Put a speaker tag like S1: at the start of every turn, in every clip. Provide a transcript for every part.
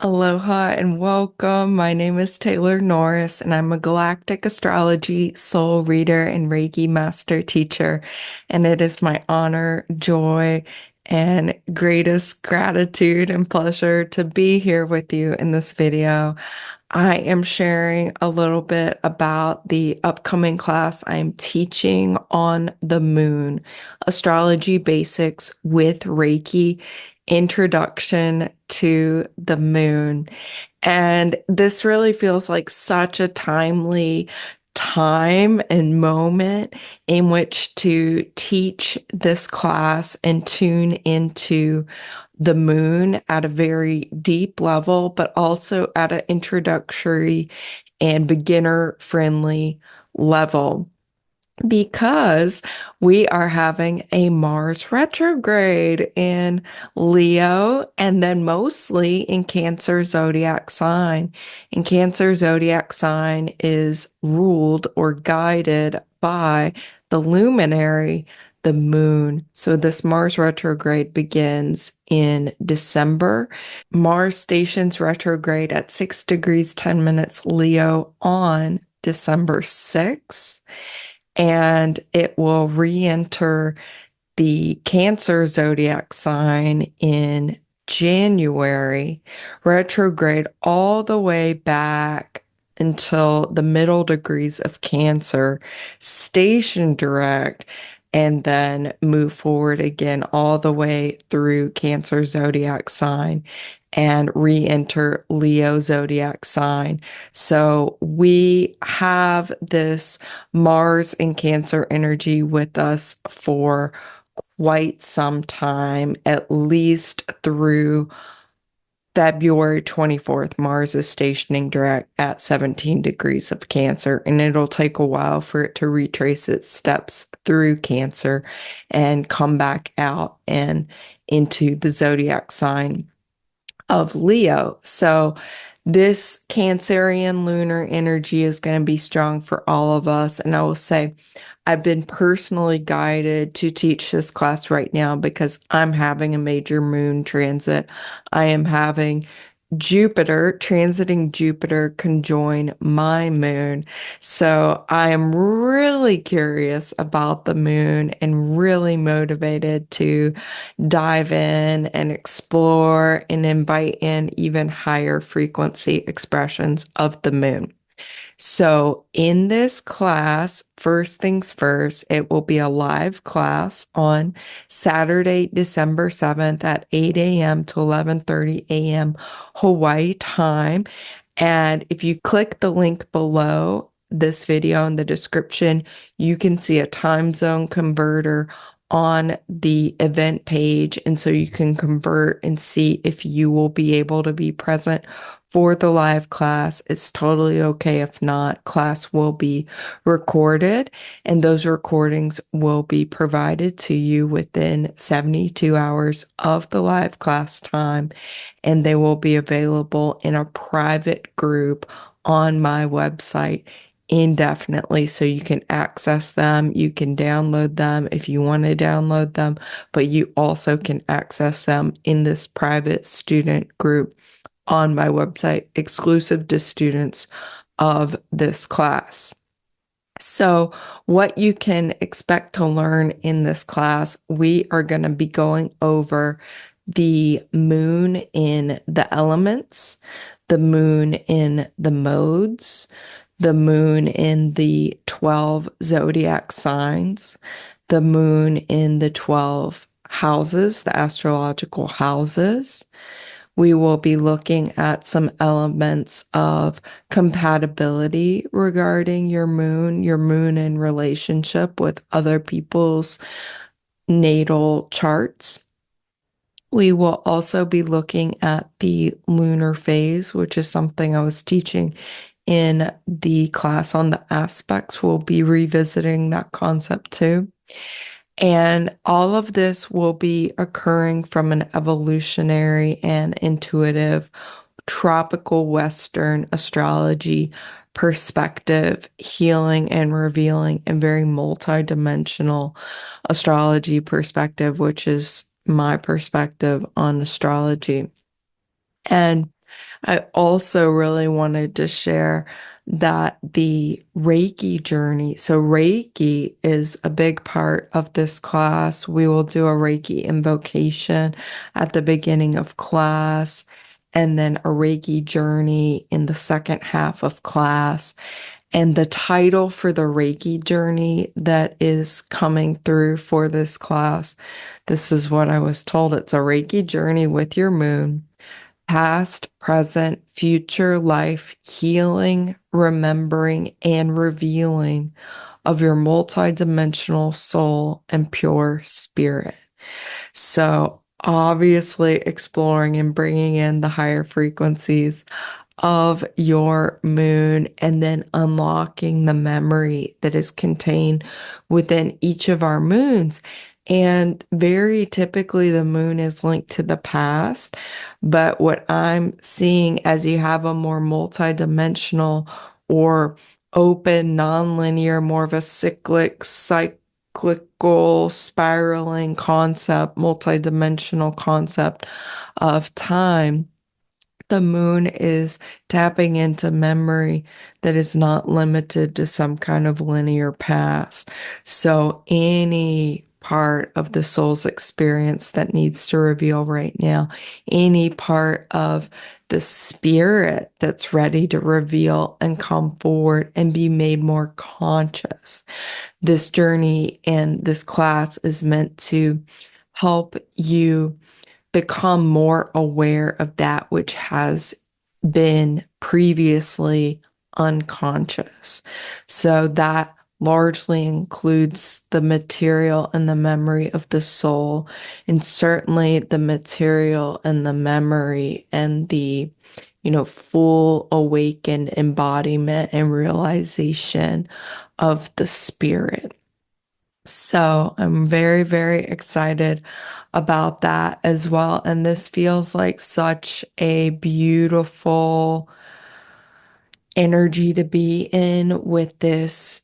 S1: Aloha and welcome. My name is Taylor Norris, and I'm a galactic astrology soul reader and Reiki master teacher. And it is my honor, joy, and greatest gratitude and pleasure to be here with you in this video. I am sharing a little bit about the upcoming class I'm teaching on the moon, Astrology Basics with Reiki, Introduction to the Moon. And this really feels like such a timely time and moment in which to teach this class and tune into the moon at a very deep level, but also at an introductory and beginner friendly level because we are having a Mars retrograde in Leo and then mostly in Cancer zodiac sign. And Cancer zodiac sign is ruled or guided by the luminary, the moon. So this Mars retrograde begins in December. Mars stations retrograde at 6 degrees 10 minutes Leo on December 6th, and it will re-enter the Cancer zodiac sign in January, retrograde all the way back until the middle degrees of Cancer, station direct, and then move forward again all the way through Cancer zodiac sign and re-enter Leo zodiac sign. So we have this Mars and Cancer energy with us for quite some time, at least through February 24th. Mars is stationing direct at 17 degrees of Cancer, and it'll take a while for it to retrace its steps through Cancer and come back out and into the zodiac sign of Leo. So this Cancerian lunar energy is going to be strong for all of us. And I will say, I've been personally guided to teach this class right now because I'm having a major moon transit. I am having Jupiter, transiting Jupiter conjoin my moon. So I am really curious about the moon and really motivated to dive in and explore and invite in even higher frequency expressions of the moon. So, in this class, first things first, it will be a live class on Saturday, December 7th at 8 a.m. to 11:30 a.m. Hawaii time. And if you click the link below this video in the description, you can see a time zone converter on the event page. And so you can convert and see if you will be able to be present for the live class. It's totally okay if not. Class will be recorded, and those recordings will be provided to you within 72 hours of the live class time, and they will be available in a private group on my website indefinitely, so you can access them. You can download them if you want to download them, but you also can access them in this private student group on my website, exclusive to students of this class. So, what you can expect to learn in this class, we are going to be going over the moon in the elements, the moon in the modes, the moon in the 12 zodiac signs, the moon in the 12 houses, the astrological houses. We will be looking at some elements of compatibility regarding your moon in relationship with other people's natal charts. We will also be looking at the lunar phase, which is something I was teaching in the class on the aspects. We'll be revisiting that concept too. And all of this will be occurring from an evolutionary and intuitive tropical Western astrology perspective, healing and revealing, and very multidimensional astrology perspective, which is my perspective on astrology. And I also really wanted to share that the Reiki journey, so Reiki is a big part of this class. We will do a Reiki invocation at the beginning of class, and then a Reiki journey in the second half of class. And the title for the Reiki journey that is coming through for this class, this is what I was told. It's a Reiki journey with your moon, past, present, future life, healing, remembering, and revealing of your multidimensional soul and pure spirit. So, obviously, exploring and bringing in the higher frequencies of your moon and then unlocking the memory that is contained within each of our moons. And very typically, the moon is linked to the past. But what I'm seeing as you have a more multidimensional or open, nonlinear, more of a cyclical, spiraling concept, multidimensional concept of time, the moon is tapping into memory that is not limited to some kind of linear past. So, any part of the soul's experience that needs to reveal right now, any part of the spirit that's ready to reveal and come forward and be made more conscious. This journey and this class is meant to help you become more aware of that which has been previously unconscious. So that largely includes the material and the memory of the soul, and certainly the material and the memory and the full awakened embodiment and realization of the spirit. So I'm very, very excited about that as well. And this feels like such a beautiful energy to be in with this,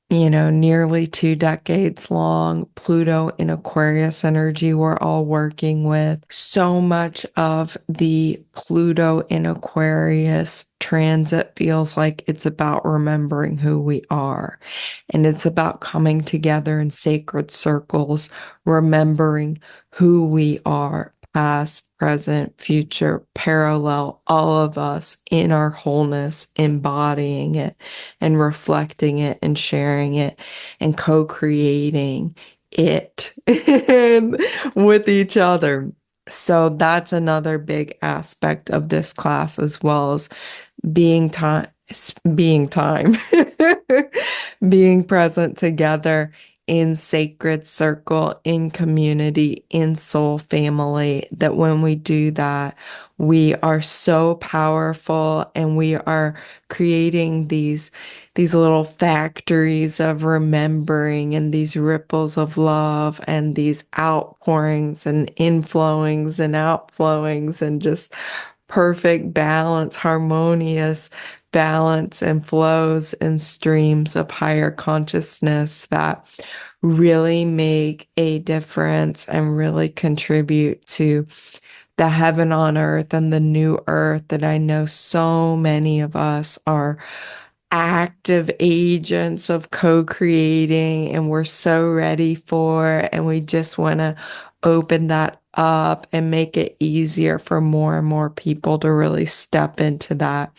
S1: nearly 2 decades long Pluto in Aquarius energy we're all working with. So much of the Pluto in Aquarius transit feels like it's about remembering who we are. And it's about coming together in sacred circles, remembering who we are, past, present, future, parallel, all of us in our wholeness, embodying it and reflecting it and sharing it and co-creating it with each other. So that's another big aspect of this class, as well as being time, being time, being present together in sacred circle, in community, in soul family, that when we do that, we are so powerful and we are creating these little factories of remembering and these ripples of love and these outpourings and inflowings and outflowings and just perfect balance, harmonious balance and flows and streams of higher consciousness that really make a difference and really contribute to the heaven on earth and the new earth that I know so many of us are active agents of co-creating and we're so ready for, and we just want to open that up and make it easier for more and more people to really step into that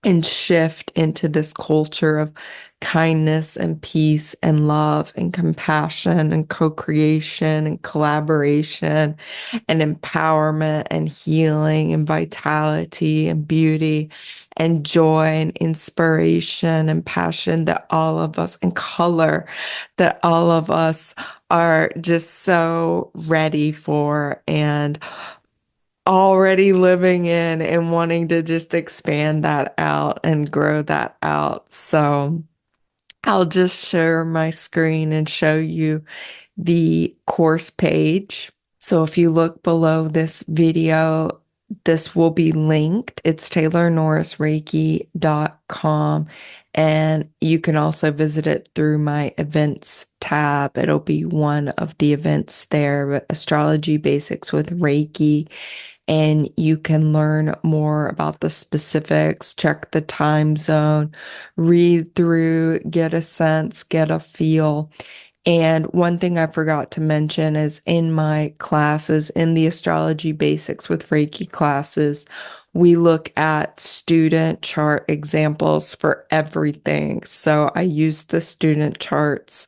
S1: and shift into this culture of kindness and peace and love and compassion and co-creation and collaboration and empowerment and healing and vitality and beauty and joy and inspiration and passion that all of us and color that all of us are just so ready for and already living in and wanting to just expand that out and grow that out. So I'll just share my screen and show you the course page. So if you look below this video, this will be linked. It's taylornorrisreiki.com. And you can also visit it through my events tab. It'll be one of the events there, Astrology Basics with Reiki and you can learn more about the specifics, check the time zone, read through, get a sense, get a feel. And one thing I forgot to mention is in my classes, in the Astrology Basics with Reiki classes, we look at student chart examples for everything. So I use the student charts.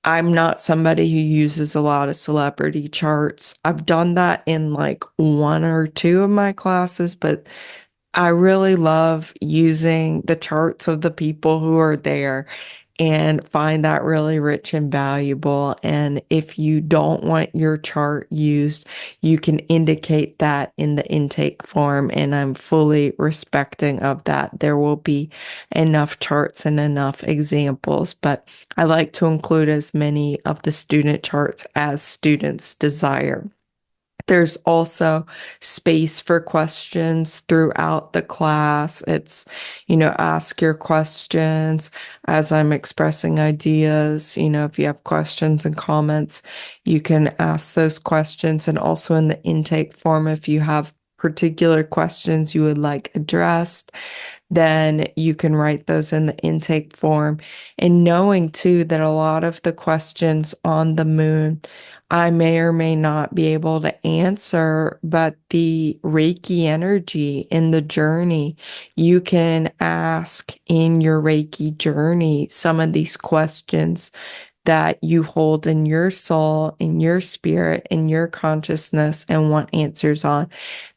S1: I'm not somebody who uses a lot of celebrity charts. I've done that in like one or two of my classes, but I really love using the charts of the people who are there and find that really rich and valuable. And if you don't want your chart used, you can indicate that in the intake form. And I'm fully respecting of that. There will be enough charts and enough examples, but I like to include as many of the student charts as students desire. There's also space for questions throughout the class. It's, ask your questions as I'm expressing ideas. If you have questions and comments, you can ask those questions. And also in the intake form, if you have particular questions you would like addressed, then you can write those in the intake form. And knowing too that a lot of the questions on the moon, I may or may not be able to answer, but the Reiki energy in the journey, you can ask in your Reiki journey some of these questions that you hold in your soul, in your spirit, in your consciousness, and want answers on,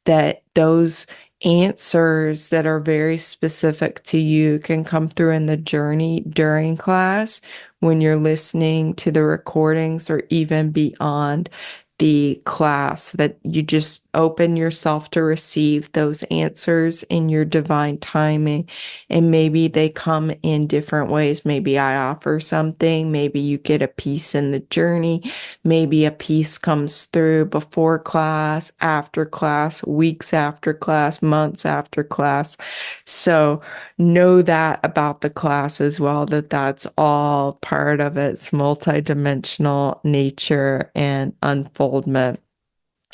S1: that those answers that are very specific to you can come through in the journey during class when you're listening to the recordings or even beyond the class, that you just open yourself to receive those answers in your divine timing. And maybe they come in different ways. Maybe I offer something, maybe you get a piece in the journey, maybe a piece comes through before class, after class, weeks after class, months after class. So know that about the class as well, that that's all part of its multidimensional nature and unfoldment.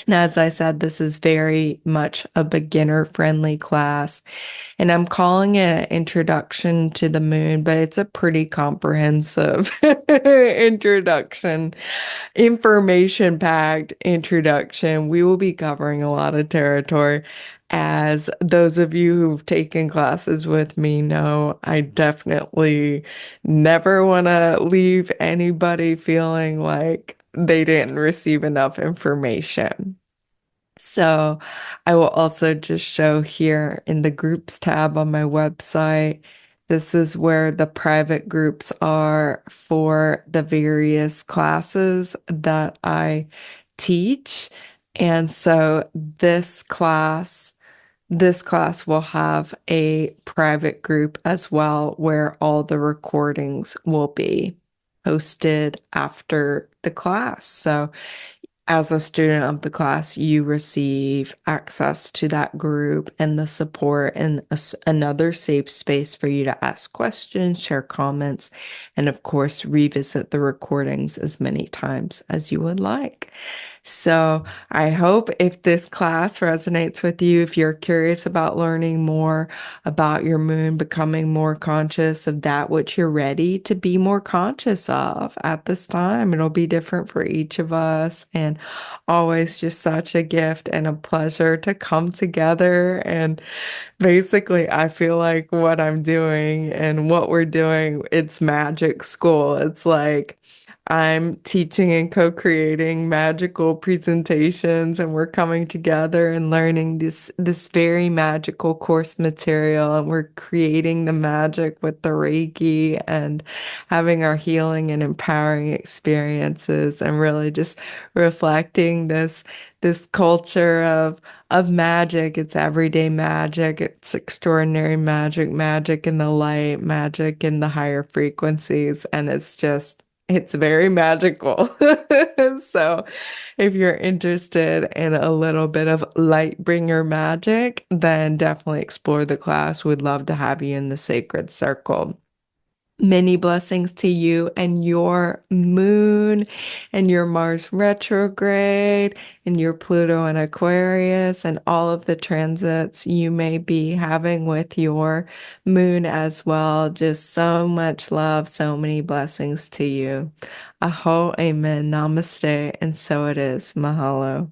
S1: And as I said, this is very much a beginner friendly class. And I'm calling it an introduction to the moon, but it's a pretty comprehensive introduction, information packed introduction. We will be covering a lot of territory. As those of you who've taken classes with me know, I definitely never want to leave anybody feeling like they didn't receive enough information. So I will also just show here in the groups tab on my website. This is where the private groups are for the various classes that I teach. And so this class will have a private group as well where all the recordings will be posted after the class. So as a student of the class, you receive access to that group and the support and another safe space for you to ask questions, share comments, and of course, revisit the recordings as many times as you would like. So I hope if this class resonates with you, if you're curious about learning more about your moon, becoming more conscious of that which you're ready to be more conscious of at this time. It'll be different for each of us, and always just such a gift and a pleasure to come together. And basically, I feel like what I'm doing and what we're doing, it's magic school. It's like I'm teaching and co-creating magical presentations, and we're coming together and learning this very magical course material, and we're creating the magic with the Reiki and having our healing and empowering experiences, and really just reflecting this culture of magic. It's everyday magic, it's extraordinary magic, magic in the light, magic in the higher frequencies, and it's very magical. So, if you're interested in a little bit of light bringer magic, then definitely explore the class. We'd love to have you in the sacred circle. Many blessings to you and your moon and your Mars retrograde and your Pluto and Aquarius and all of the transits you may be having with your moon as well. Just so much love, so many blessings to you. Aho, amen, namaste, and so it is. Mahalo.